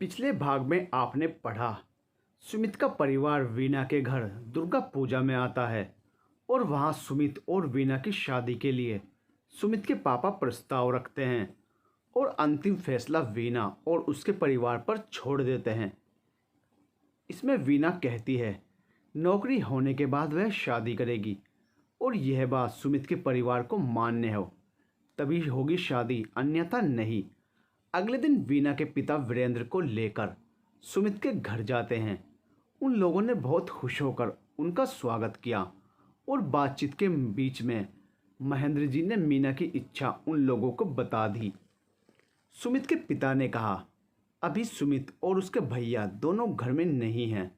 पिछले भाग में आपने पढ़ा, सुमित का परिवार वीना के घर दुर्गा पूजा में आता है और वहाँ सुमित और वीना की शादी के लिए सुमित के पापा प्रस्ताव रखते हैं और अंतिम फैसला वीना और उसके परिवार पर छोड़ देते हैं। इसमें वीना कहती है नौकरी होने के बाद वह शादी करेगी और यह बात सुमित के परिवार को मान्य हो तभी होगी शादी, अन्यथा नहीं। अगले दिन वीना के पिता वीरेंद्र को लेकर सुमित के घर जाते हैं। उन लोगों ने बहुत खुश होकर उनका स्वागत किया और बातचीत के बीच में महेंद्र जी ने मीना की इच्छा उन लोगों को बता दी। सुमित के पिता ने कहा, अभी सुमित और उसके भैया दोनों घर में नहीं हैं,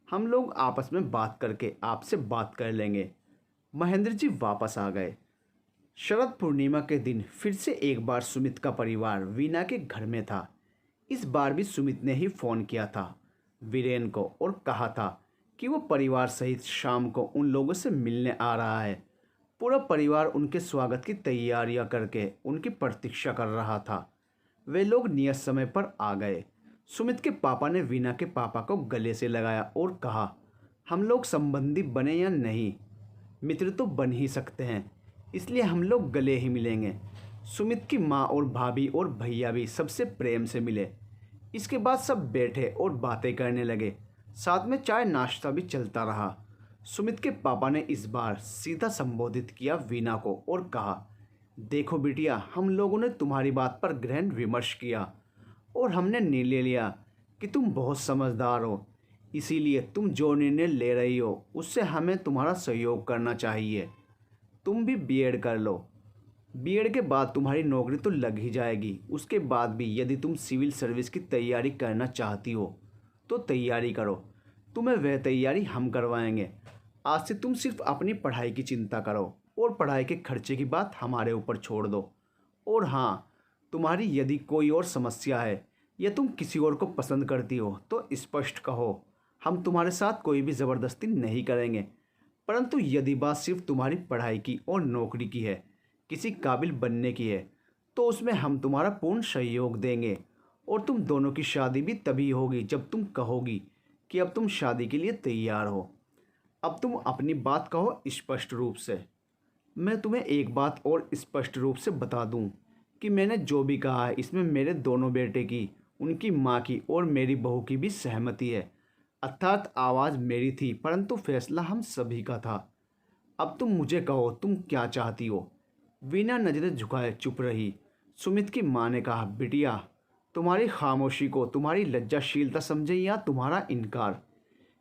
हम लोग आपस में बात करके आपसे बात कर लेंगे। महेंद्र जी वापस आ गए। शरद पूर्णिमा के दिन फिर से एक बार सुमित का परिवार वीना के घर में था। इस बार भी सुमित ने ही फ़ोन किया था वीरेन को और कहा था कि वो परिवार सहित शाम को उन लोगों से मिलने आ रहा है। पूरा परिवार उनके स्वागत की तैयारियां करके उनकी प्रतीक्षा कर रहा था। वे लोग नियत समय पर आ गए। सुमित के पापा ने वीना के पापा को गले से लगाया और कहा, हम लोग संबंधी बने या नहीं, मित्र तो बन ही सकते हैं, इसलिए हम लोग गले ही मिलेंगे। सुमित की माँ और भाभी और भैया भी सबसे प्रेम से मिले। इसके बाद सब बैठे और बातें करने लगे। साथ में चाय नाश्ता भी चलता रहा। सुमित के पापा ने इस बार सीधा संबोधित किया वीना को और कहा, देखो बिटिया, हम लोगों ने तुम्हारी बात पर गहन विमर्श किया और हमने निर्णय लिया कि तुम बहुत समझदार हो, इसीलिए तुम जो निर्णय ले रही हो उससे हमें तुम्हारा सहयोग करना चाहिए। तुम भी बीएड कर लो। बीएड के बाद तुम्हारी नौकरी तो लग ही जाएगी। उसके बाद भी यदि तुम सिविल सर्विस की तैयारी करना चाहती हो तो तैयारी करो, तुम्हें वह तैयारी हम करवाएंगे। आज से तुम सिर्फ अपनी पढ़ाई की चिंता करो और पढ़ाई के खर्चे की बात हमारे ऊपर छोड़ दो। और हाँ, तुम्हारी यदि कोई और समस्या है या तुम किसी और को पसंद करती हो तो स्पष्ट कहो, हम तुम्हारे साथ कोई भी ज़बरदस्ती नहीं करेंगे। परंतु यदि बात सिर्फ तुम्हारी पढ़ाई की और नौकरी की है, किसी काबिल बनने की है, तो उसमें हम तुम्हारा पूर्ण सहयोग देंगे और तुम दोनों की शादी भी तभी होगी जब तुम कहोगी कि अब तुम शादी के लिए तैयार हो। अब तुम अपनी बात कहो स्पष्ट रूप से। मैं तुम्हें एक बात और स्पष्ट रूप से बता दूं कि मैंने जो भी कहा है इसमें मेरे दोनों बेटे की, उनकी माँ की और मेरी बहू की भी सहमति है। अर्थात आवाज़ मेरी थी परंतु फैसला हम सभी का था। अब तुम मुझे कहो, तुम क्या चाहती हो। वीना नज़रें झुकाए चुप रही। सुमित की माँ ने कहा, बिटिया, तुम्हारी खामोशी को तुम्हारी लज्जाशीलता समझे या तुम्हारा इनकार।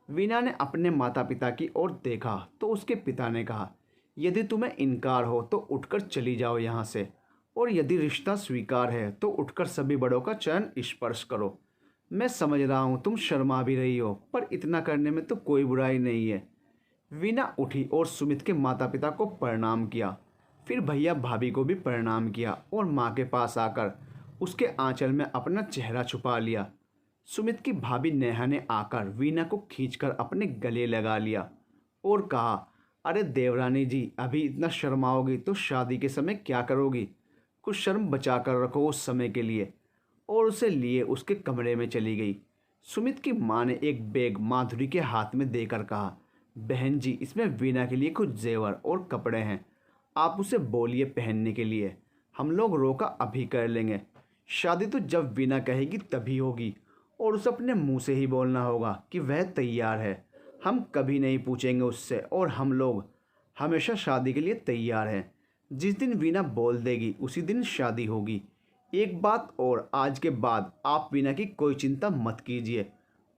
वीना ने अपने माता पिता की ओर देखा तो उसके पिता ने कहा, यदि तुम्हें इनकार हो तो उठकर चली जाओ यहाँ से, और यदि रिश्ता स्वीकार है तो उठकर सभी बड़ों का चरण स्पर्श करो। मैं समझ रहा हूँ तुम शर्मा भी रही हो, पर इतना करने में तो कोई बुराई नहीं है। वीना उठी और सुमित के माता पिता को प्रणाम किया, फिर भैया भाभी को भी प्रणाम किया और माँ के पास आकर उसके आंचल में अपना चेहरा छुपा लिया। सुमित की भाभी नेहा ने आकर वीना को खींचकर अपने गले लगा लिया और कहा, अरे देवरानी जी, अभी इतना शर्माओगी तो शादी के समय क्या करोगी। कुछ शर्म बचा कर रखो उस समय के लिए। और उसे लिए उसके कमरे में चली गई। सुमित की माँ ने एक बैग माधुरी के हाथ में देकर कहा, बहन जी, इसमें वीना के लिए कुछ जेवर और कपड़े हैं, आप उसे बोलिए पहनने के लिए, हम लोग रोका अभी कर लेंगे। शादी तो जब वीना कहेगी तभी होगी और उसे अपने मुंह से ही बोलना होगा कि वह तैयार है। हम कभी नहीं पूछेंगे उससे और हम लोग हमेशा शादी के लिए तैयार हैं। जिस दिन वीना बोल देगी उसी दिन शादी होगी। एक बात और, आज के बाद आप वीना की कोई चिंता मत कीजिए।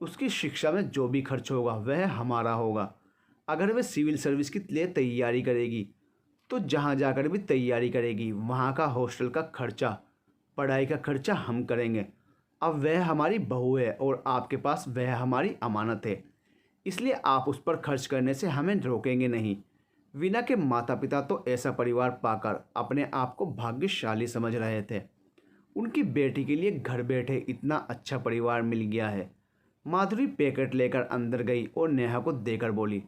उसकी शिक्षा में जो भी खर्च होगा वह हमारा होगा। अगर वह सिविल सर्विस के लिए तैयारी करेगी तो जहाँ जाकर भी तैयारी करेगी वहाँ का हॉस्टल का खर्चा, पढ़ाई का खर्चा हम करेंगे। अब वह हमारी बहू है और आपके पास वह हमारी अमानत है, इसलिए आप उस पर खर्च करने से हमें रोकेंगे नहीं। वीना के माता पिता तो ऐसा परिवार पाकर अपने आप को भाग्यशाली समझ रहे थे। उनकी बेटी के लिए घर बैठे इतना अच्छा परिवार मिल गया है। माधुरी पैकेट लेकर अंदर गई और नेहा को देकर बोली,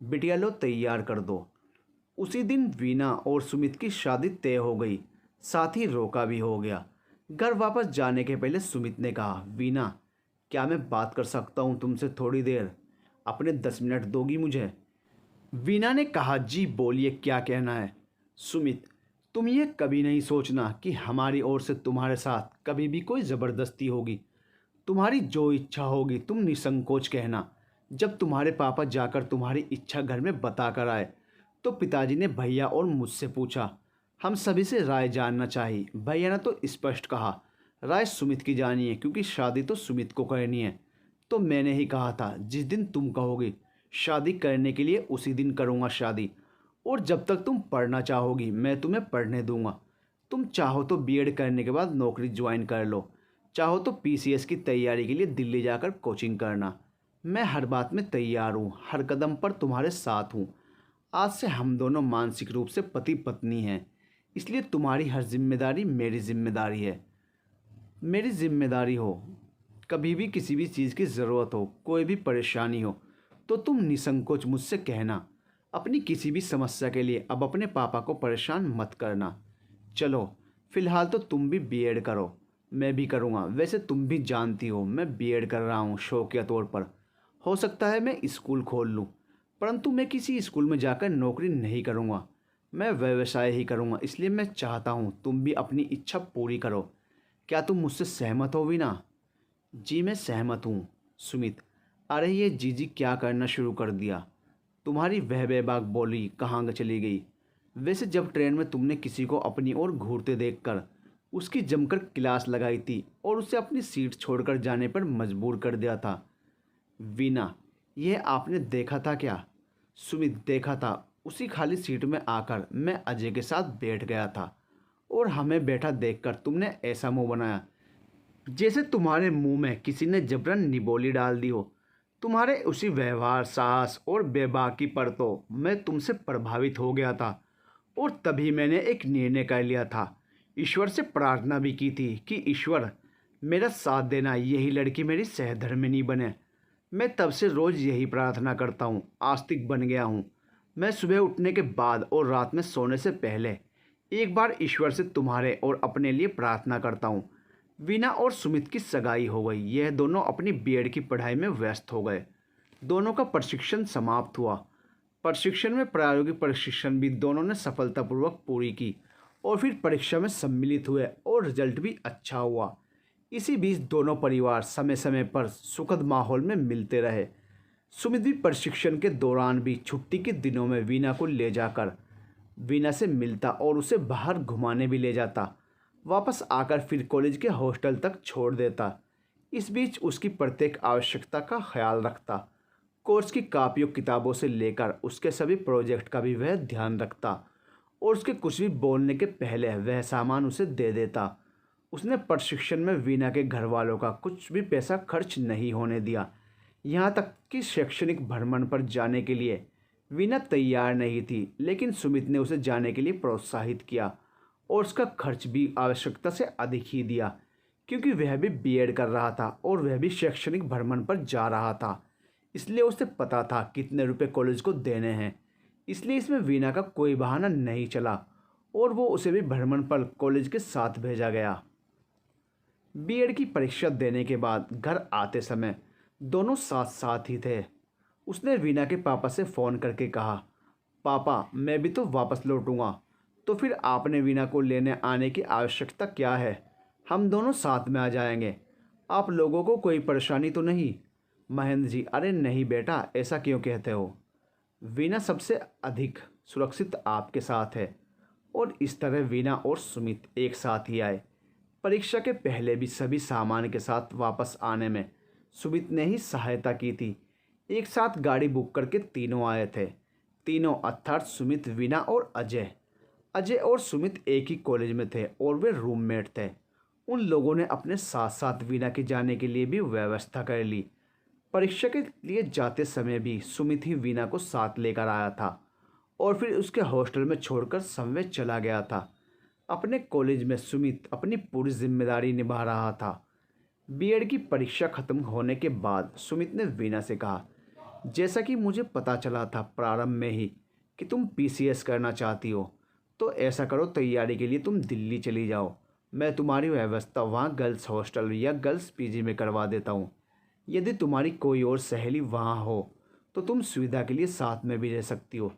बिटिया लो, तैयार कर दो। उसी दिन वीना और सुमित की शादी तय हो गई, साथ ही रोका भी हो गया। घर वापस जाने के पहले सुमित ने कहा, वीना, क्या मैं बात कर सकता हूँ तुमसे थोड़ी देर? अपने 10 मिनट दोगी मुझे? वीना ने कहा, जी बोलिए, क्या कहना है? सुमित, तुम ये कभी नहीं सोचना कि हमारी ओर से तुम्हारे साथ कभी भी कोई ज़बरदस्ती होगी। तुम्हारी जो इच्छा होगी तुम निसंकोच कहना। जब तुम्हारे पापा जाकर तुम्हारी इच्छा घर में बता कर आए तो पिताजी ने भैया और मुझसे पूछा। हम सभी से राय जानना चाहिए। भैया ने तो स्पष्ट कहा, राय सुमित की जानिए, क्योंकि शादी तो सुमित को करनी है। तो मैंने ही कहा था, जिस दिन तुम कहोगे शादी करने के लिए उसी दिन करूँगा शादी। और जब तक तुम पढ़ना चाहोगी मैं तुम्हें पढ़ने दूंगा। तुम चाहो तो बीएड करने के बाद नौकरी ज्वाइन कर लो, चाहो तो पीसीएस की तैयारी के लिए दिल्ली जाकर कोचिंग करना। मैं हर बात में तैयार हूँ, हर कदम पर तुम्हारे साथ हूँ। आज से हम दोनों मानसिक रूप से पति पत्नी हैं, इसलिए तुम्हारी हर जिम्मेदारी मेरी जिम्मेदारी है। मेरी जिम्मेदारी हो। कभी भी किसी भी चीज़ की ज़रूरत हो, कोई भी परेशानी हो, तो तुम निसंकोच मुझसे कहना। अपनी किसी भी समस्या के लिए अब अपने पापा को परेशान मत करना। चलो, फ़िलहाल तो तुम भी बीएड करो, मैं भी करूँगा। वैसे तुम भी जानती हो मैं बीएड कर रहा हूँ शौकिया तौर पर। हो सकता है मैं स्कूल खोल लूँ, परंतु मैं किसी स्कूल में जाकर नौकरी नहीं करूँगा। मैं व्यवसाय ही करूँगा। इसलिए मैं चाहता हूँ तुम भी अपनी इच्छा पूरी करो। क्या तुम मुझसे सहमत हो वीना? जी मैं सहमत हूँ। सुमित, अरे ये जीजी क्या करना शुरू कर दिया? तुम्हारी वह बेबाक बोली कहाँ चली गई? वैसे जब ट्रेन में तुमने किसी को अपनी ओर घूरते देखकर उसकी जमकर क्लास लगाई थी और उसे अपनी सीट छोड़कर जाने पर मजबूर कर दिया था। वीना, यह आपने देखा था क्या? सुमित, देखा था। उसी खाली सीट में आकर मैं अजय के साथ बैठ गया था और हमें बैठा देखकर तुमने ऐसा मुंह बनाया जैसे तुम्हारे मुंह में किसी ने जबरन निबोली डाल दी हो। तुम्हारे उसी व्यवहार, साहस और बेबाकी पर तो मैं तुमसे प्रभावित हो गया था और तभी मैंने एक निर्णय कर लिया था। ईश्वर से प्रार्थना भी की थी कि ईश्वर मेरा साथ देना, यही लड़की मेरी सहधर्मिणी बने। मैं तब से रोज़ यही प्रार्थना करता हूँ, आस्तिक बन गया हूँ। मैं सुबह उठने के बाद और रात में सोने से पहले एक बार ईश्वर से तुम्हारे और अपने लिए प्रार्थना करता हूँ। वीना और सुमित की सगाई हो गई। यह दोनों अपनी बीएड की पढ़ाई में व्यस्त हो गए। दोनों का प्रशिक्षण समाप्त हुआ। प्रशिक्षण में प्रायोगिक प्रशिक्षण भी दोनों ने सफलतापूर्वक पूरी की और फिर परीक्षा में सम्मिलित हुए और रिजल्ट भी अच्छा हुआ। इसी बीच दोनों परिवार समय समय पर सुखद माहौल में मिलते रहे। सुमित भी प्रशिक्षण के दौरान भी छुट्टी के दिनों में वीना को ले जाकर वीना से मिलता और उसे बाहर घुमाने भी ले जाता। वापस आकर फिर कॉलेज के हॉस्टल तक छोड़ देता। इस बीच उसकी प्रत्येक आवश्यकता का ख्याल रखता। कोर्स की कापियों किताबों से लेकर उसके सभी प्रोजेक्ट का भी वह ध्यान रखता और उसके कुछ भी बोलने के पहले वह सामान उसे दे देता। उसने प्रशिक्षण में वीना के घर वालों का कुछ भी पैसा खर्च नहीं होने दिया। यहाँ तक कि शैक्षणिक भ्रमण पर जाने के लिए वीना तैयार नहीं थी, लेकिन सुमित ने उसे जाने के लिए प्रोत्साहित किया और उसका खर्च भी आवश्यकता से अधिक ही दिया, क्योंकि वह भी बीएड कर रहा था और वह भी शैक्षणिक भ्रमण पर जा रहा था। इसलिए उसे पता था कितने रुपए कॉलेज को देने हैं। इसलिए इसमें वीना का कोई बहाना नहीं चला और वो उसे भी भ्रमण पर कॉलेज के साथ भेजा गया। बीएड की परीक्षा देने के बाद घर आते समय दोनों साथ साथ ही थे। उसने वीना के पापा से फ़ोन करके कहा, पापा मैं भी तो वापस लौटूंगा, तो फिर आपने वीना को लेने आने की आवश्यकता क्या है? हम दोनों साथ में आ जाएंगे। आप लोगों को कोई परेशानी तो नहीं? महेंद्र जी, अरे नहीं बेटा, ऐसा क्यों कहते हो? वीना सबसे अधिक सुरक्षित आपके साथ है। और इस तरह वीना और सुमित एक साथ ही आए। परीक्षा के पहले भी सभी सामान के साथ वापस आने में सुमित ने ही सहायता की थी। एक साथ गाड़ी बुक करके तीनों आए थे। तीनों अर्थात सुमित, वीना और अजय। अजय और सुमित एक ही कॉलेज में थे और वे रूममेट थे। उन लोगों ने अपने साथ साथ वीना के जाने के लिए भी व्यवस्था कर ली। परीक्षा के लिए जाते समय भी सुमित ही वीना को साथ लेकर आया था और फिर उसके हॉस्टल में छोड़कर समवे चला गया था। अपने कॉलेज में सुमित अपनी पूरी जिम्मेदारी निभा रहा था। बीएड की परीक्षा खत्म होने के बाद सुमित ने वीना से कहा, जैसा कि मुझे पता चला था प्रारंभ में ही कि तुम पीसीएस करना चाहती हो, तो ऐसा करो, तैयारी के लिए तुम दिल्ली चली जाओ। मैं तुम्हारी व्यवस्था वहाँ गर्ल्स हॉस्टल या गर्ल्स पीजी में करवा देता हूँ। यदि तुम्हारी कोई और सहेली वहाँ हो तो तुम सुविधा के लिए साथ में भी रह सकती हो।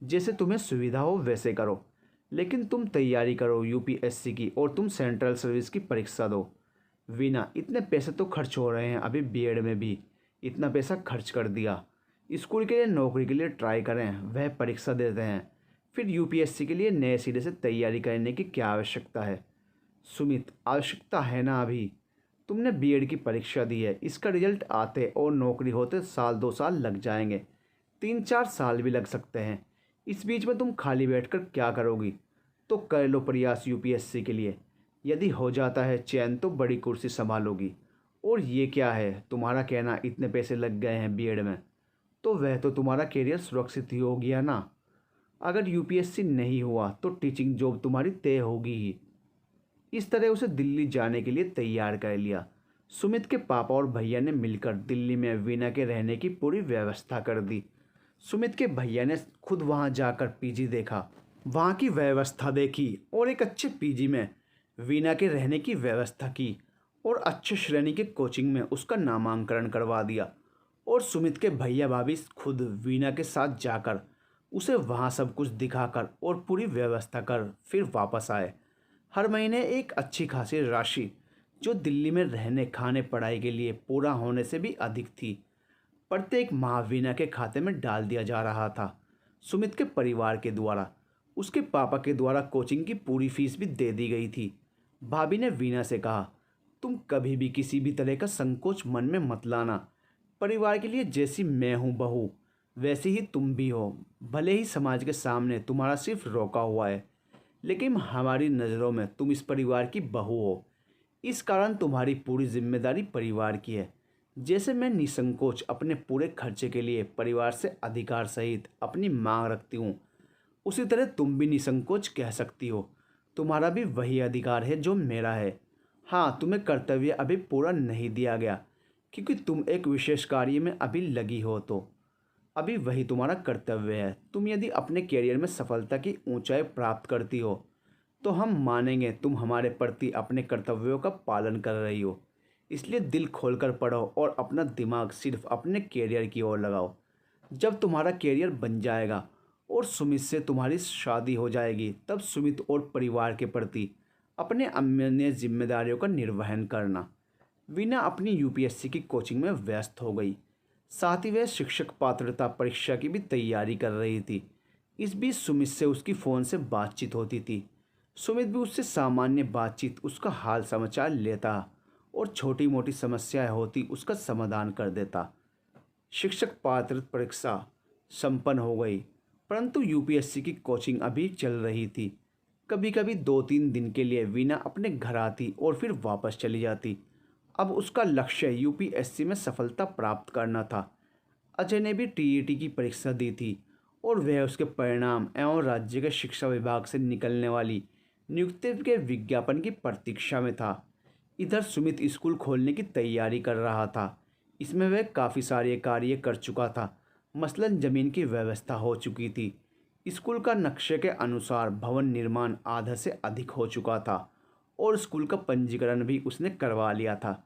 जैसे तुम्हें सुविधा हो वैसे करो, लेकिन तुम तैयारी करो यूपीएससी की और तुम सेंट्रल सर्विस की परीक्षा दो। वीना, इतने पैसे तो खर्च हो रहे हैं, अभी बीएड में भी इतना पैसा खर्च कर दिया। स्कूल के लिए नौकरी के लिए ट्राई करें, वह परीक्षा देते हैं, फिर यूपीएससी के लिए नए सिरे से तैयारी करने की क्या आवश्यकता है। सुमित, आवश्यकता है ना। अभी तुमने बीएड की परीक्षा दी है, इसका रिजल्ट आते और नौकरी होते साल 2 साल लग जाएंगे, 3-4 साल भी लग सकते हैं। इस बीच में तुम खाली बैठकर क्या करोगी? तो कर लो प्रयास यूपीएससी के लिए। यदि हो जाता है चयन तो बड़ी कुर्सी संभालोगी। और ये क्या है तुम्हारा कहना इतने पैसे लग गए हैं बीएड में, तो वह तो तुम्हारा करियर सुरक्षित ही हो गया ना। अगर यूपीएससी नहीं हुआ तो टीचिंग जॉब तुम्हारी तय होगी ही। इस तरह उसे दिल्ली जाने के लिए तैयार कर लिया। सुमित के पापा और भैया ने मिलकर दिल्ली में वीना के रहने की पूरी व्यवस्था कर दी। सुमित के भैया ने खुद वहां जाकर पीजी देखा, वहां की व्यवस्था देखी और एक अच्छे पीजी में वीना के रहने की व्यवस्था की और अच्छे श्रेणी के कोचिंग में उसका नामांकन करवा दिया। और सुमित के भैया भाभी खुद वीना के साथ जाकर उसे वहाँ सब कुछ दिखाकर और पूरी व्यवस्था कर फिर वापस आए। हर महीने एक अच्छी खासी राशि जो दिल्ली में रहने खाने पढ़ाई के लिए पूरा होने से भी अधिक थी, प्रत्येक माह वीना के खाते में डाल दिया जा रहा था। सुमित के परिवार के द्वारा उसके पापा के द्वारा कोचिंग की पूरी फीस भी दे दी गई थी। भाभी ने वीना से कहा, तुम कभी भी किसी भी तरह का संकोच मन में मत लाना। परिवार के लिए जैसी मैं हूँ बहू, वैसी ही तुम भी हो। भले ही समाज के सामने तुम्हारा सिर्फ रोका हुआ है, लेकिन हमारी नज़रों में तुम इस परिवार की बहू हो। इस कारण तुम्हारी पूरी जिम्मेदारी परिवार की है। जैसे मैं निसंकोच अपने पूरे खर्चे के लिए परिवार से अधिकार सहित अपनी मांग रखती हूँ, उसी तरह तुम भी निसंकोच कह सकती हो। तुम्हारा भी वही अधिकार है जो मेरा है। हाँ, तुम्हें कर्तव्य अभी पूरा नहीं दिया गया क्योंकि तुम एक विशेष कार्य में अभी लगी हो, तो अभी वही तुम्हारा कर्तव्य है। तुम यदि अपने करियर में सफलता की ऊंचाई प्राप्त करती हो तो हम मानेंगे तुम हमारे प्रति अपने कर्तव्यों का पालन कर रही हो। इसलिए दिल खोलकर पढ़ो और अपना दिमाग सिर्फ अपने करियर की ओर लगाओ। जब तुम्हारा करियर बन जाएगा और सुमित से तुम्हारी शादी हो जाएगी, तब सुमित और परिवार के प्रति अपने अन्य जिम्मेदारियों का निर्वहन करना। वीना अपनी यूपीएससी की कोचिंग में व्यस्त हो गई, साथ ही वह शिक्षक पात्रता परीक्षा की भी तैयारी कर रही थी। इस बीच सुमित से उसकी फ़ोन से बातचीत होती थी। सुमित भी उससे सामान्य बातचीत, उसका हाल समाचार लेता और छोटी मोटी समस्याएं होती उसका समाधान कर देता। शिक्षक पात्र परीक्षा संपन्न हो गई, परंतु यूपीएससी की कोचिंग अभी चल रही थी। कभी कभी 2-3 दिन के लिए वीना अपने घर आती और फिर वापस चली जाती। अब उसका लक्ष्य यूपीएससी में सफलता प्राप्त करना था। अजय ने भी टीईटी की परीक्षा दी थी और वह उसके परिणाम एवं राज्य के शिक्षा विभाग से निकलने वाली नियुक्ति के विज्ञापन की प्रतीक्षा में था। इधर सुमित स्कूल खोलने की तैयारी कर रहा था। इसमें वह काफ़ी सारे कार्य कर चुका था। मसलन ज़मीन की व्यवस्था हो चुकी थी। स्कूल का नक्शे के अनुसार भवन निर्माण आधा से अधिक हो चुका था और स्कूल का पंजीकरण भी उसने करवा लिया था।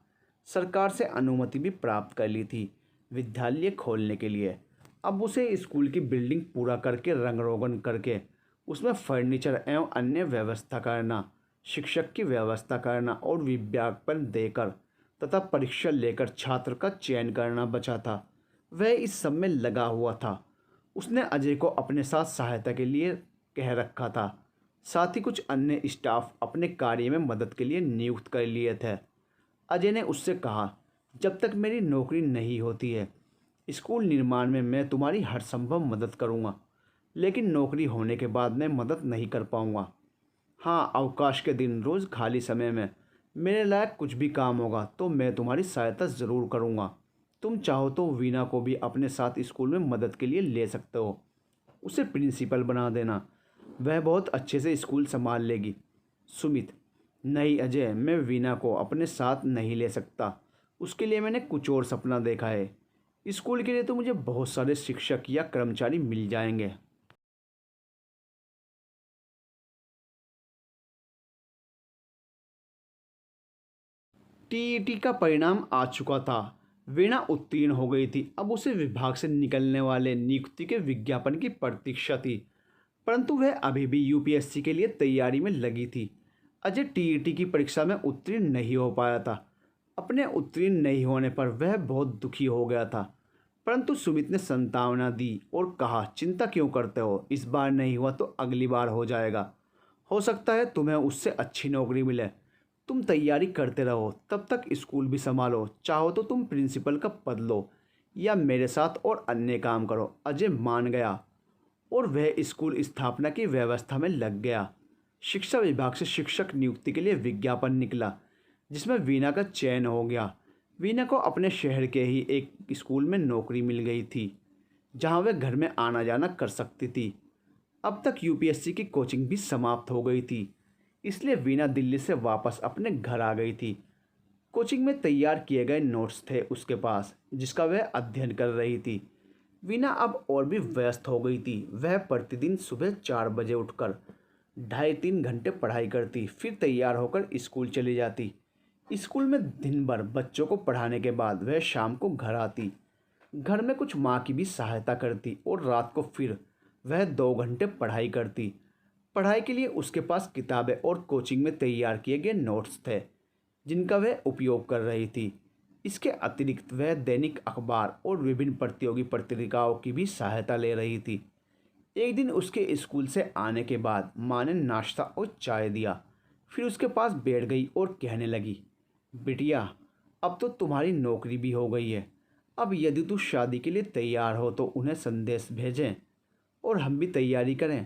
सरकार से अनुमति भी प्राप्त कर ली थी विद्यालय खोलने के लिए। अब उसे स्कूल की बिल्डिंग पूरा करके रंग रोगन करके उसमें फर्नीचर एवं अन्य व्यवस्था करना, शिक्षक की व्यवस्था करना और विज्ञापन देकर तथा परीक्षा लेकर छात्र का चयन करना बचा था। वह इस सब में लगा हुआ था। उसने अजय को अपने साथ सहायता के लिए कह रखा था। साथ ही कुछ अन्य स्टाफ अपने कार्य में मदद के लिए नियुक्त कर लिए थे। अजय ने उससे कहा, जब तक मेरी नौकरी नहीं होती है स्कूल निर्माण में मैं तुम्हारी हर संभव मदद करूंगा, लेकिन नौकरी होने के बाद मैं मदद नहीं कर पाऊंगा। हाँ, अवकाश के दिन रोज़ खाली समय में मेरे लायक कुछ भी काम होगा तो मैं तुम्हारी सहायता ज़रूर करूँगा। तुम चाहो तो वीना को भी अपने साथ स्कूल में मदद के लिए ले सकते हो। उसे प्रिंसिपल बना देना, वह बहुत अच्छे से स्कूल संभाल लेगी। सुमित, नहीं अजय, मैं वीना को अपने साथ नहीं ले सकता। उसके लिए मैंने कुछ और सपना देखा है। स्कूल के लिए तो मुझे बहुत सारे शिक्षक या कर्मचारी मिल जाएंगे। टीईटी का परिणाम आ चुका था। वीणा उत्तीर्ण हो गई थी। अब उसे विभाग से निकलने वाले नियुक्ति के विज्ञापन की प्रतीक्षा थी, परंतु वह अभी भी यूपीएससी के लिए तैयारी में लगी थी। अजय टीईटी की परीक्षा में उत्तीर्ण नहीं हो पाया था। अपने उत्तीर्ण नहीं होने पर वह बहुत दुखी हो गया था, परंतु सुमित ने सांत्वना दी और कहा, चिंता क्यों करते हो, इस बार नहीं हुआ तो अगली बार हो जाएगा। हो सकता है तुम्हें उससे अच्छी नौकरी मिले। तुम तैयारी करते रहो, तब तक स्कूल भी संभालो। चाहो तो तुम प्रिंसिपल का पद लो या मेरे साथ और अन्य काम करो। अजय मान गया और वह स्कूल स्थापना की व्यवस्था में लग गया। शिक्षा विभाग से शिक्षक नियुक्ति के लिए विज्ञापन निकला, जिसमें वीणा का चयन हो गया। वीणा को अपने शहर के ही एक स्कूल में नौकरी मिल गई थी, जहां वह घर में आना जाना कर सकती थी। अब तक यूपीएससी की कोचिंग भी समाप्त हो गई थी, इसलिए वीणा दिल्ली से वापस अपने घर आ गई थी। कोचिंग में तैयार किए गए नोट्स थे उसके पास, जिसका वह अध्ययन कर रही थी। वीणा अब और भी व्यस्त हो गई थी। वह प्रतिदिन सुबह 4 बजे उठकर 2.5-3 घंटे पढ़ाई करती, फिर तैयार होकर स्कूल चली जाती। स्कूल में दिन भर बच्चों को पढ़ाने के बाद वह शाम को घर आती। घर में कुछ माँ की भी सहायता करती और रात को फिर वह 2 घंटे पढ़ाई करती। पढ़ाई के लिए उसके पास किताबें और कोचिंग में तैयार किए गए नोट्स थे, जिनका वह उपयोग कर रही थी। इसके अतिरिक्त वह दैनिक अखबार और विभिन्न प्रतियोगी पत्रिकाओं की भी सहायता ले रही थी। एक दिन उसके स्कूल से आने के बाद माँ ने नाश्ता और चाय दिया, फिर उसके पास बैठ गई और कहने लगी, बिटिया, अब तो तुम्हारी नौकरी भी हो गई है। अब यदि तू शादी के लिए तैयार हो तो उन्हें संदेश भेजें और हम भी तैयारी करें।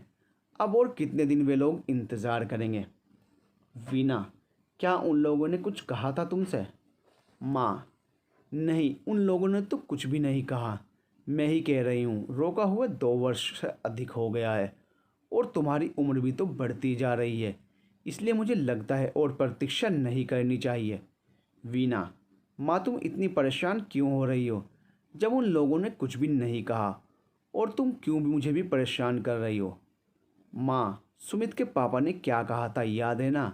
अब और कितने दिन वे लोग इंतज़ार करेंगे। वीणा, क्या उन लोगों ने कुछ कहा था तुमसे? माँ, नहीं, उन लोगों ने तो कुछ भी नहीं कहा। मैं ही कह रही हूँ, रोका हुआ 2 वर्ष से अधिक हो गया है और तुम्हारी उम्र भी तो बढ़ती जा रही है, इसलिए मुझे लगता है और प्रतीक्षा नहीं करनी चाहिए। वीणा, माँ, तुम इतनी परेशान क्यों हो रही हो, जब उन लोगों ने कुछ भी नहीं कहा, और तुम क्यों भी मुझे भी परेशान कर रही हो? माँ, सुमित के पापा ने क्या कहा था याद है ना?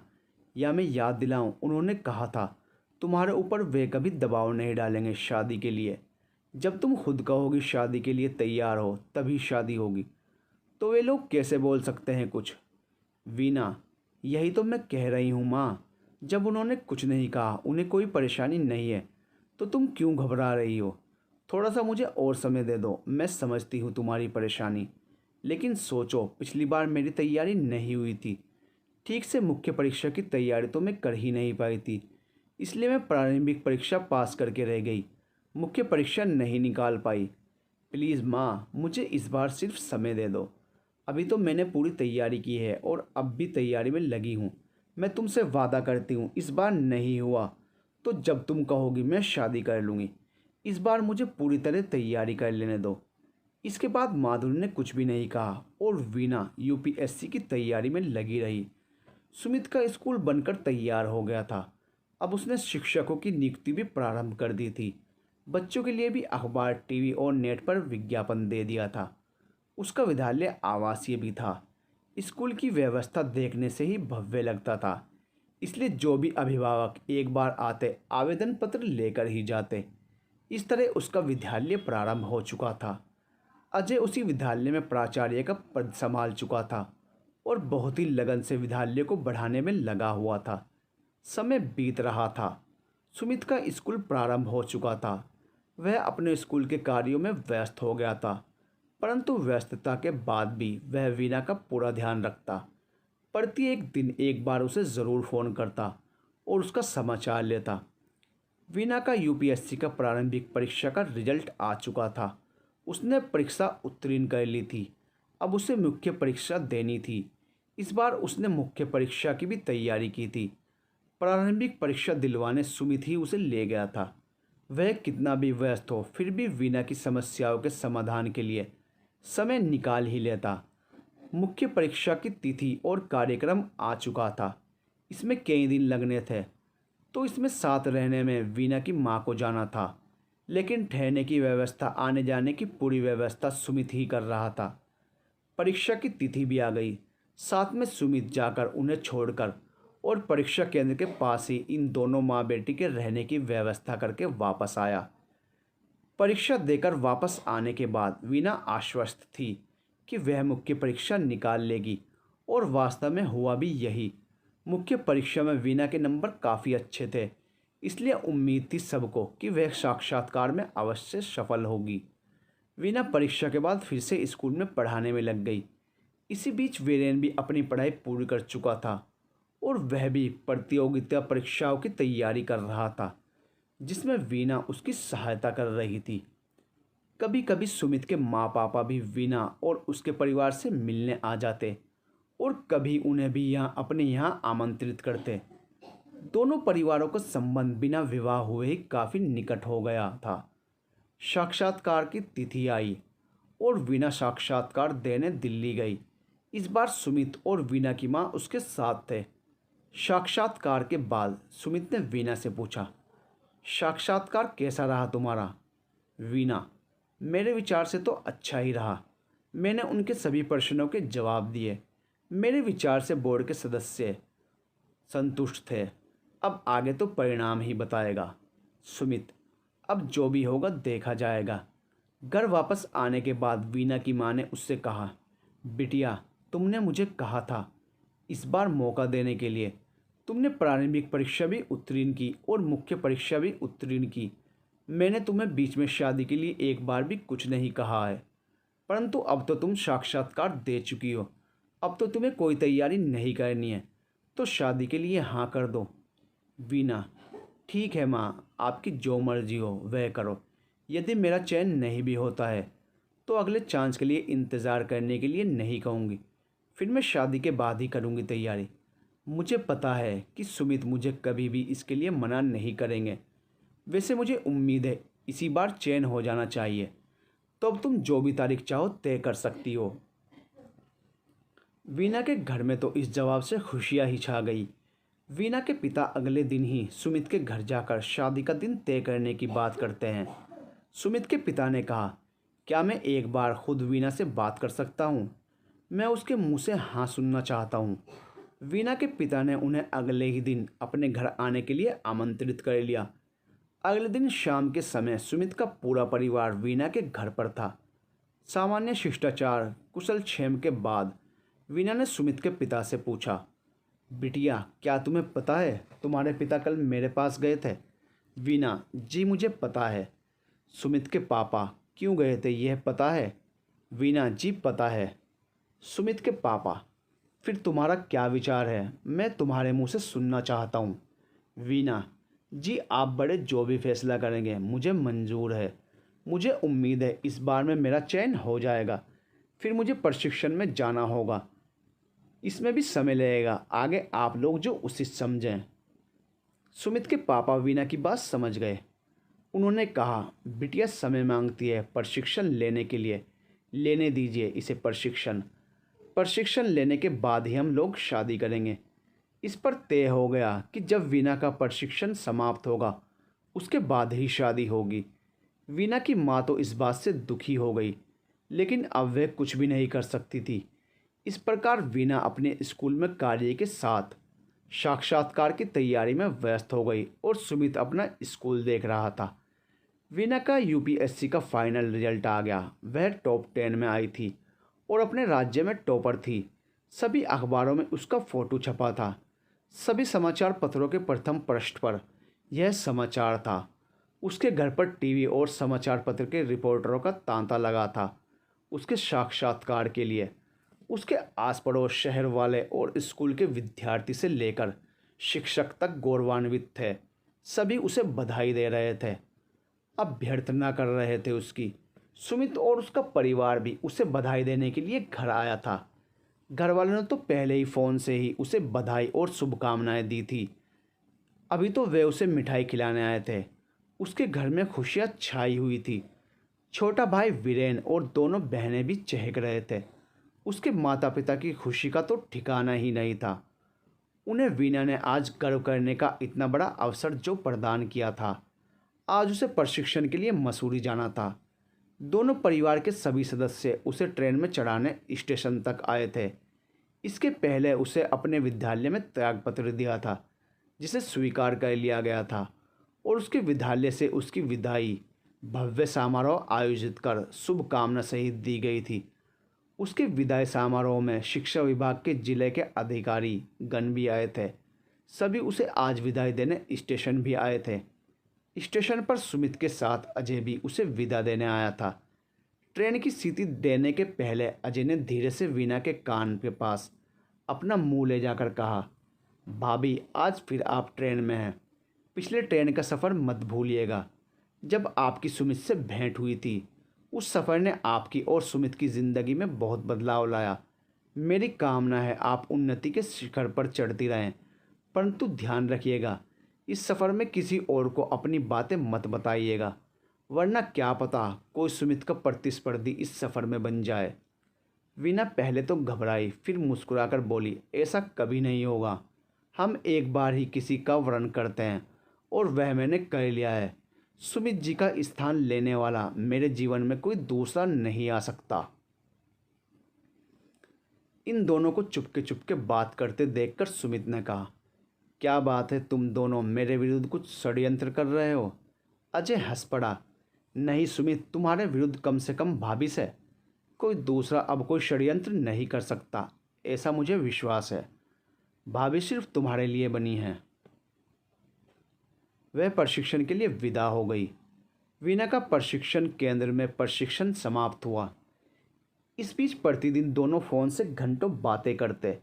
या मैं याद दिलाऊं? उन्होंने कहा था तुम्हारे ऊपर वे कभी दबाव नहीं डालेंगे शादी के लिए। जब तुम खुद कहोगी शादी के लिए तैयार हो तभी शादी होगी। तो वे लोग कैसे बोल सकते हैं कुछ? वीणा, यही तो मैं कह रही हूँ माँ, जब उन्होंने कुछ नहीं कहा, उन्हें कोई परेशानी नहीं है, तो तुम क्यों घबरा रही हो? थोड़ा सा मुझे और समय दे दो, मैं समझती हूँ तुम्हारी परेशानी, लेकिन सोचो, पिछली बार मेरी तैयारी नहीं हुई थी। ठीक से मुख्य परीक्षा की तैयारी तो मैं कर ही नहीं पाई थी, इसलिए मैं प्रारंभिक परीक्षा पास करके रह गई, मुख्य परीक्षा नहीं निकाल पाई। प्लीज़ माँ, मुझे इस बार सिर्फ समय दे दो। अभी तो मैंने पूरी तैयारी की है और अब भी तैयारी में लगी हूँ। मैं तुमसे वादा करती हूँ, इस बार नहीं हुआ तो जब तुम कहोगी मैं शादी कर लूँगी। इस बार मुझे पूरी तरह तैयारी कर लेने दो। इसके बाद माधुरी ने कुछ भी नहीं कहा और वीणा यूपीएससी की तैयारी में लगी रही। सुमित का स्कूल बनकर तैयार हो गया था। अब उसने शिक्षकों की नियुक्ति भी प्रारंभ कर दी थी। बच्चों के लिए भी अखबार, टीवी और नेट पर विज्ञापन दे दिया था। उसका विद्यालय आवासीय भी था। स्कूल की व्यवस्था देखने से ही भव्य लगता था, इसलिए जो भी अभिभावक एक बार आते आवेदन पत्र लेकर ही जाते। इस तरह उसका विद्यालय प्रारंभ हो चुका था। अजय उसी विद्यालय में प्राचार्य का पद संभाल चुका था और बहुत ही लगन से विद्यालय को बढ़ाने में लगा हुआ था। समय बीत रहा था। सुमित का स्कूल प्रारंभ हो चुका था। वह अपने स्कूल के कार्यों में व्यस्त हो गया था, परंतु व्यस्तता के बाद भी वह वीणा का पूरा ध्यान रखता। प्रत्येक दिन एक बार उसे ज़रूर फ़ोन करता और उसका समाचार लेता। वीणा का यूपीएससी का प्रारंभिक परीक्षा का रिजल्ट आ चुका था। उसने परीक्षा उत्तीर्ण कर ली थी। अब उसे मुख्य परीक्षा देनी थी। इस बार उसने मुख्य परीक्षा की भी तैयारी की थी। प्रारंभिक परीक्षा दिलवाने सुमित ही उसे ले गया था। वह कितना भी व्यस्त हो, फिर भी वीणा की समस्याओं के समाधान के लिए समय निकाल ही लेता। मुख्य परीक्षा की तिथि और कार्यक्रम आ चुका था। इसमें कई दिन लगने थे, तो इसमें साथ रहने में वीणा की माँ को जाना था, लेकिन ठहरने की व्यवस्था, आने जाने की पूरी व्यवस्था सुमित ही कर रहा था। परीक्षा की तिथि भी आ गई। साथ में सुमित जाकर उन्हें छोड़कर और परीक्षा केंद्र के पास ही इन दोनों माँ बेटी के रहने की व्यवस्था करके वापस आया। परीक्षा देकर वापस आने के बाद वीना आश्वस्त थी कि वह मुख्य परीक्षा निकाल लेगी और वास्तव में हुआ भी यही। मुख्य परीक्षा में वीना के नंबर काफ़ी अच्छे थे, इसलिए उम्मीद थी सबको कि वह साक्षात्कार में अवश्य सफल होगी। वीना परीक्षा के बाद फिर से स्कूल में पढ़ाने में लग गई। इसी बीच वीरेन भी अपनी पढ़ाई पूरी कर चुका था और वह भी प्रतियोगिता परीक्षाओं की तैयारी कर रहा था, जिसमें वीना उसकी सहायता कर रही थी। कभी कभी सुमित के माँ पापा भी वीना और उसके परिवार से मिलने आ जाते और कभी उन्हें भी अपने यहाँ आमंत्रित करते। दोनों परिवारों का संबंध बिना विवाह हुए ही काफ़ी निकट हो गया था। साक्षात्कार की तिथि आई और वीना साक्षात्कार देने दिल्ली गई। इस बार सुमित और वीना की माँ उसके साथ थे। साक्षात्कार के बाद सुमित ने वीना से पूछा, साक्षात्कार कैसा रहा तुम्हारा? वीना, मेरे विचार से तो अच्छा ही रहा। मैंने उनके सभी प्रश्नों के जवाब दिए। मेरे विचार से बोर्ड के सदस्य संतुष्ट थे। अब आगे तो परिणाम ही बताएगा। सुमित, अब जो भी होगा देखा जाएगा। घर वापस आने के बाद वीना की माँ ने उससे कहा, बिटिया, तुमने मुझे कहा था इस बार मौका देने के लिए। तुमने प्रारंभिक परीक्षा भी उत्तीर्ण की और मुख्य परीक्षा भी उत्तीर्ण की। मैंने तुम्हें बीच में शादी के लिए एक बार भी कुछ नहीं कहा है, परंतु अब तो तुम साक्षात्कार दे चुकी हो। अब तो तुम्हें कोई तैयारी नहीं करनी है, तो शादी के लिए हाँ कर दो। वीना, ठीक है माँ, आपकी जो मर्जी हो वह करो। यदि मेरा चयन नहीं भी होता है तो अगले चांस के लिए इंतज़ार करने के लिए नहीं कहूँगी। फिर मैं शादी के बाद ही करूँगी तैयारी। मुझे पता है कि सुमित मुझे कभी भी इसके लिए मना नहीं करेंगे। वैसे मुझे उम्मीद है इसी बार चयन हो जाना चाहिए, तो अब तुम जो भी तारीख चाहो तय कर सकती हो। वीना के घर में तो इस जवाब से खुशियां ही छा गई। वीना के पिता अगले दिन ही सुमित के घर जाकर शादी का दिन तय करने की बात करते हैं। सुमित के पिता ने कहा, क्या मैं एक बार खुद वीना से बात कर सकता हूँ? मैं उसके मुंह से हाँ सुनना चाहता हूँ। वीना के पिता ने उन्हें अगले ही दिन अपने घर आने के लिए आमंत्रित कर लिया। अगले दिन शाम के समय सुमित का पूरा परिवार वीना के घर पर था। सामान्य शिष्टाचार कुशल क्षेम के बाद वीना ने सुमित के पिता से पूछा, बिटिया, क्या तुम्हें पता है तुम्हारे पिता कल मेरे पास गए थे? वीना, जी मुझे पता है। सुमित के पापा, क्यों गए थे यह पता है? वीना, जी पता है। सुमित के पापा, फिर तुम्हारा क्या विचार है? मैं तुम्हारे मुंह से सुनना चाहता हूँ। वीना, जी आप बड़े जो भी फैसला करेंगे मुझे मंजूर है। मुझे उम्मीद है इस बार में मेरा चयन हो जाएगा। फिर मुझे प्रशिक्षण में जाना होगा, इसमें भी समय लगेगा। आगे आप लोग जो उचित समझें। सुमित के पापा वीना की बात समझ गए। उन्होंने कहा, बिटिया समय मांगती है प्रशिक्षण लेने के लिए, लेने दीजिए इसे प्रशिक्षण। प्रशिक्षण लेने के बाद ही हम लोग शादी करेंगे। इस पर तय हो गया कि जब वीना का प्रशिक्षण समाप्त होगा उसके बाद ही शादी होगी। वीना की माँ तो इस बात से दुखी हो गई, लेकिन अब वह कुछ भी नहीं कर सकती थी। इस प्रकार वीना अपने स्कूल में कार्य के साथ साक्षात्कार की तैयारी में व्यस्त हो गई और सुमित अपना स्कूल देख रहा था। वीना का यूपीएससी का फाइनल रिजल्ट आ गया। वह टॉप 10 में आई थी और अपने राज्य में टॉपर थी। सभी अखबारों में उसका फ़ोटो छपा था। सभी समाचार पत्रों के प्रथम पृष्ठ पर यह समाचार था। उसके घर पर टीवी और समाचार पत्र के रिपोर्टरों का तांता लगा था उसके साक्षात्कार के लिए। उसके आस पड़ोस शहर वाले और स्कूल के विद्यार्थी से लेकर शिक्षक तक गौरवान्वित थे। सभी उसे बधाई दे रहे थे, अभ्यर्थना कर रहे थे उसकी। सुमित और उसका परिवार भी उसे बधाई देने के लिए घर आया था। घर वालों ने तो पहले ही फ़ोन से ही उसे बधाई और शुभकामनाएं दी थी। अभी तो वे उसे मिठाई खिलाने आए थे। उसके घर में खुशियाँ छाई हुई थी। छोटा भाई वीरेन और दोनों बहनें भी चहक रहे थे। उसके माता पिता की खुशी का तो ठिकाना ही नहीं था। उन्हें वीना ने आज गर्व करने का इतना बड़ा अवसर जो प्रदान किया था। आज उसे प्रशिक्षण के लिए मसूरी जाना था। दोनों परिवार के सभी सदस्य उसे ट्रेन में चढ़ाने स्टेशन तक आए थे। इसके पहले उसे अपने विद्यालय में त्यागपत्र दिया था, जिसे स्वीकार कर लिया गया था, और उसके विद्यालय से उसकी विदाई भव्य समारोह आयोजित कर शुभकामना सहित दी गई थी। उसके विदाई समारोह में शिक्षा विभाग के जिले के अधिकारी गण भी आए थे। सभी उसे आज विदाई देने स्टेशन भी आए थे। स्टेशन पर सुमित के साथ अजय भी उसे विदा देने आया था। ट्रेन की सीटी देने के पहले अजय ने धीरे से वीना के कान के पास अपना मुंह ले जाकर कहा, भाभी आज फिर आप ट्रेन में हैं। पिछले ट्रेन का सफ़र मत भूलिएगा। जब आपकी सुमित से भेंट हुई थी उस सफ़र ने आपकी और सुमित की ज़िंदगी में बहुत बदलाव लाया। मेरी कामना है आप उन्नति के शिखर पर चढ़ती रहें, परंतु ध्यान रखिएगा इस सफ़र में किसी और को अपनी बातें मत बताइएगा, वरना क्या पता कोई सुमित का प्रतिस्पर्धी इस सफ़र में बन जाए। वीना पहले तो घबराई, फिर मुस्कुराकर बोली, ऐसा कभी नहीं होगा। हम एक बार ही किसी का वर्ण करते हैं और वह मैंने कर लिया है। सुमित जी का स्थान लेने वाला मेरे जीवन में कोई दूसरा नहीं आ सकता। इन दोनों को चुपके चुपके बात करते देखकर सुमित ने कहा, क्या बात है, तुम दोनों मेरे विरुद्ध कुछ षड्यंत्र कर रहे हो? अजय हंस पड़ा, नहीं सुमित, तुम्हारे विरुद्ध कम से कम भाभी से कोई दूसरा अब कोई षड्यंत्र नहीं कर सकता, ऐसा मुझे विश्वास है। भाभी सिर्फ तुम्हारे लिए बनी है। वह प्रशिक्षण के लिए विदा हो गई। वीना का प्रशिक्षण केंद्र में प्रशिक्षण समाप्त हुआ। इस बीच प्रतिदिन दोनों फ़ोन से घंटों बातें करते।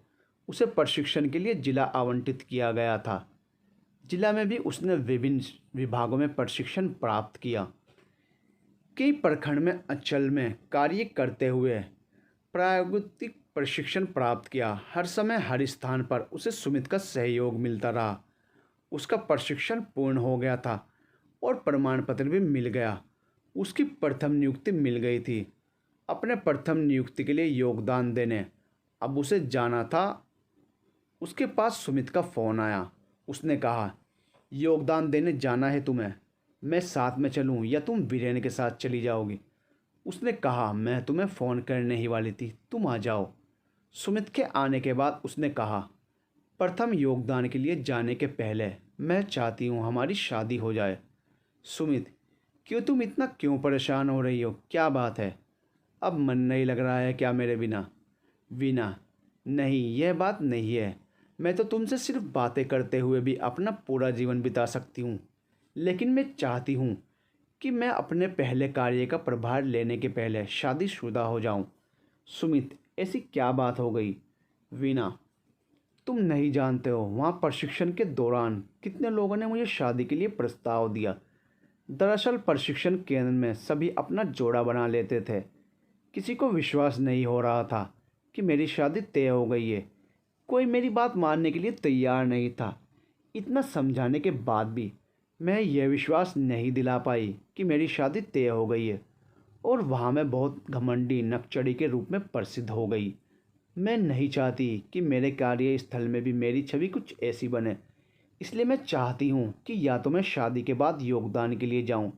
उसे प्रशिक्षण के लिए जिला आवंटित किया गया था। जिला में भी उसने विभिन्न विभागों में प्रशिक्षण प्राप्त किया। कई प्रखंड में अंचल में कार्य करते हुए प्रायोगिक प्रशिक्षण प्राप्त किया। हर समय हर स्थान पर उसे सुमित का सहयोग मिलता रहा। उसका प्रशिक्षण पूर्ण हो गया था और प्रमाण पत्र भी मिल गया। उसकी प्रथम नियुक्ति मिल गई थी। अपने प्रथम नियुक्ति के लिए योगदान देने अब उसे जाना था। उसके पास सुमित का फ़ोन आया। उसने कहा, योगदान देने जाना है तुम्हें, मैं साथ में चलूं या तुम वीरेन के साथ चली जाओगी? उसने कहा, मैं तुम्हें फ़ोन करने ही वाली थी, तुम आ जाओ। सुमित के आने के बाद उसने कहा, प्रथम योगदान के लिए जाने के पहले मैं चाहती हूँ हमारी शादी हो जाए। सुमित, क्यों परेशान हो रही हो, क्या बात है? अब मन नहीं लग रहा है क्या मेरे बिना? वीना, नहीं, यह बात नहीं है। मैं तो तुमसे सिर्फ बातें करते हुए भी अपना पूरा जीवन बिता सकती हूँ, लेकिन मैं चाहती हूँ कि मैं अपने पहले कार्य का प्रभार लेने के पहले शादीशुदा हो जाऊँ। सुमित, ऐसी क्या बात हो गई? वीना, तुम नहीं जानते हो, वहाँ प्रशिक्षण के दौरान कितने लोगों ने मुझे शादी के लिए प्रस्ताव दिया। दरअसल प्रशिक्षण केंद्र में सभी अपना जोड़ा बना लेते थे। किसी को विश्वास नहीं हो रहा था कि मेरी शादी तय हो गई है। कोई मेरी बात मानने के लिए तैयार नहीं था। इतना समझाने के बाद भी मैं यह विश्वास नहीं दिला पाई कि मेरी शादी तय हो गई है, और वहाँ मैं बहुत घमंडी नकचड़ी के रूप में प्रसिद्ध हो गई। मैं नहीं चाहती कि मेरे कार्यस्थल में भी मेरी छवि कुछ ऐसी बने। इसलिए मैं चाहती हूँ कि या तो मैं शादी के बाद योगदान के लिए जाऊँ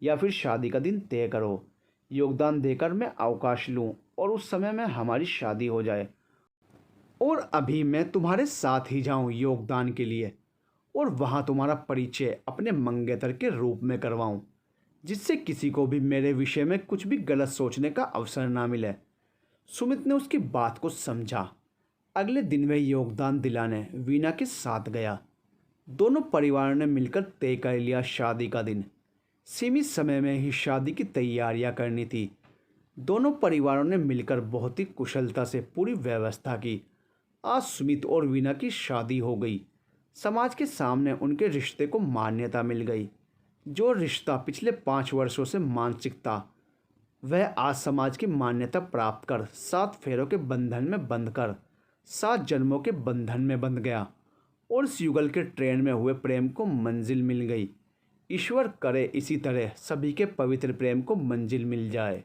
या फिर शादी का दिन तय करो। योगदान देकर मैं अवकाश लूँ और उस समय में हमारी शादी हो जाए, और अभी मैं तुम्हारे साथ ही जाऊँ योगदान के लिए, और वहाँ तुम्हारा परिचय अपने मंगेतर के रूप में करवाऊँ, जिससे किसी को भी मेरे विषय में कुछ भी गलत सोचने का अवसर ना मिले। सुमित ने उसकी बात को समझा। अगले दिन वह योगदान दिलाने वीना के साथ गया। दोनों परिवारों ने मिलकर तय कर लिया शादी का दिन। सीमित समय में ही शादी की तैयारियां करनी थी। दोनों परिवारों ने मिलकर बहुत ही कुशलता से पूरी व्यवस्था की। आज सुमित और वीना की शादी हो गई। समाज के सामने उनके रिश्ते को मान्यता मिल गई। जो रिश्ता पिछले 5 वर्षों से मानसिक था, वह आज समाज की मान्यता प्राप्त कर 7 फेरों के बंधन में बंधकर 7 जन्मों के बंधन में बंध गया, और इस युगल के ट्रेन में हुए प्रेम को मंजिल मिल गई। ईश्वर करे इसी तरह सभी के पवित्र प्रेम को मंजिल मिल जाए।